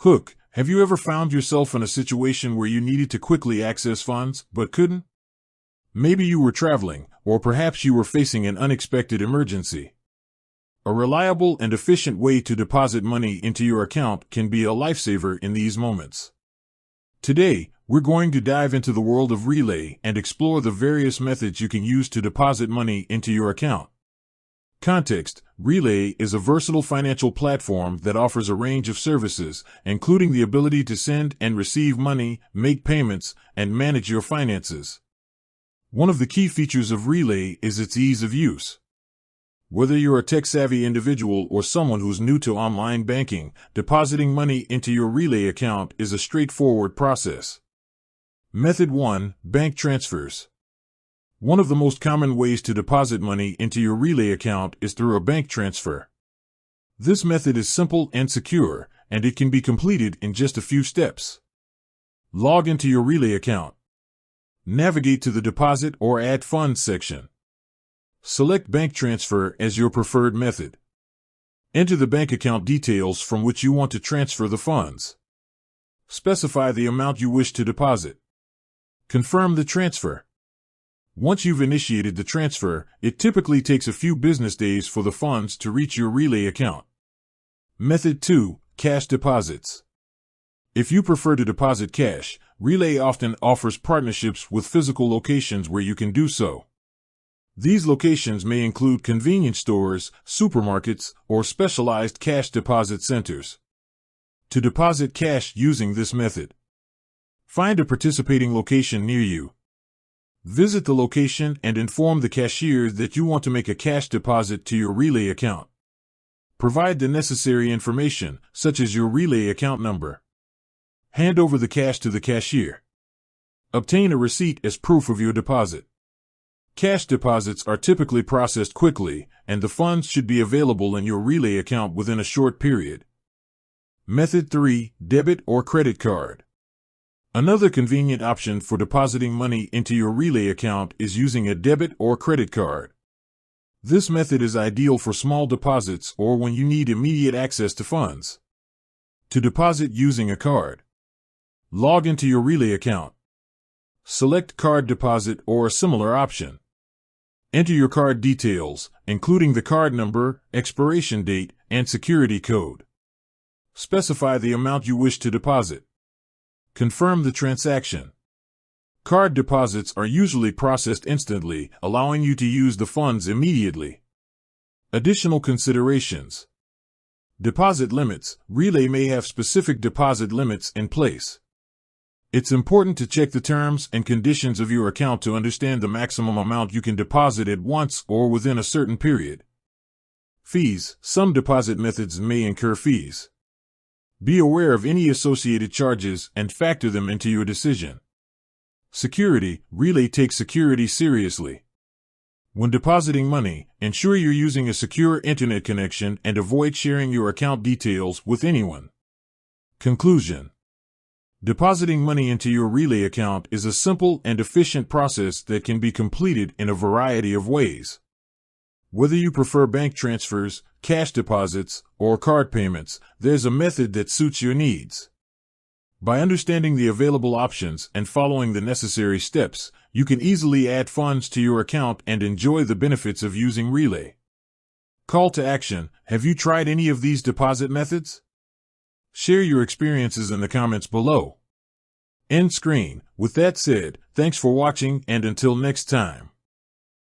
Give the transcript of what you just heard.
Hook, have you ever found yourself in a situation where you needed to quickly access funds but couldn't? Maybe you were traveling, or perhaps you were facing an unexpected emergency. A reliable and efficient way to deposit money into your account can be a lifesaver in these moments. Today, we're going to dive into the world of Relay and explore the various methods you can use to deposit money into your account. Context: Relay is a versatile financial platform that offers a range of services, including the ability to send and receive money, make payments, and manage your finances. One of the key features of Relay is its ease of use. Whether you're a tech-savvy individual or someone who's new to online banking, depositing money into your Relay account is a straightforward process. Method 1: Bank transfers. One of the most common ways to deposit money into your Relay account is through a bank transfer. This method is simple and secure, and it can be completed in just a few steps. Log into your Relay account. Navigate to the Deposit or Add Funds section. Select Bank Transfer as your preferred method. Enter the bank account details from which you want to transfer the funds. Specify the amount you wish to deposit. Confirm the transfer. Once you've initiated the transfer, it typically takes a few business days for the funds to reach your Relay account. Method 2: Cash deposits. If you prefer to deposit cash, Relay often offers partnerships with physical locations where you can do so. These locations may include convenience stores, supermarkets, or specialized cash deposit centers. To deposit cash using this method, find a participating location near you. Visit the location and inform the cashier that you want to make a cash deposit to your Relay account. Provide the necessary information, such as your Relay account number. Hand over the cash to the cashier. Obtain a receipt as proof of your deposit. Cash deposits are typically processed quickly, and the funds should be available in your Relay account within a short period. Method 3: Debit or credit card. Another convenient option for depositing money into your Relay account is using a debit or credit card. This method is ideal for small deposits or when you need immediate access to funds. To deposit using a card, log into your Relay account. Select Card Deposit or a similar option. Enter your card details, including the card number, expiration date, and security code. Specify the amount you wish to deposit. Confirm the transaction. Card deposits are usually processed instantly, allowing you to use the funds immediately. Additional considerations. Deposit limits. Relay may have specific deposit limits in place. It's important to check the terms and conditions of your account to understand the maximum amount you can deposit at once or within a certain period. Fees. Some deposit methods may incur fees. Be aware of any associated charges and factor them into your decision. Security. Relay takes security seriously. When depositing money, ensure you're using a secure internet connection and avoid sharing your account details with anyone. Conclusion. Depositing money into your Relay account is a simple and efficient process that can be completed in a variety of ways. Whether you prefer bank transfers, cash deposits, or card payments, there's a method that suits your needs. By understanding the available options and following the necessary steps, you can easily add funds to your account and enjoy the benefits of using Relay. Call to action: have you tried any of these deposit methods? Share your experiences in the comments below. End screen. With that said, thanks for watching, and until next time.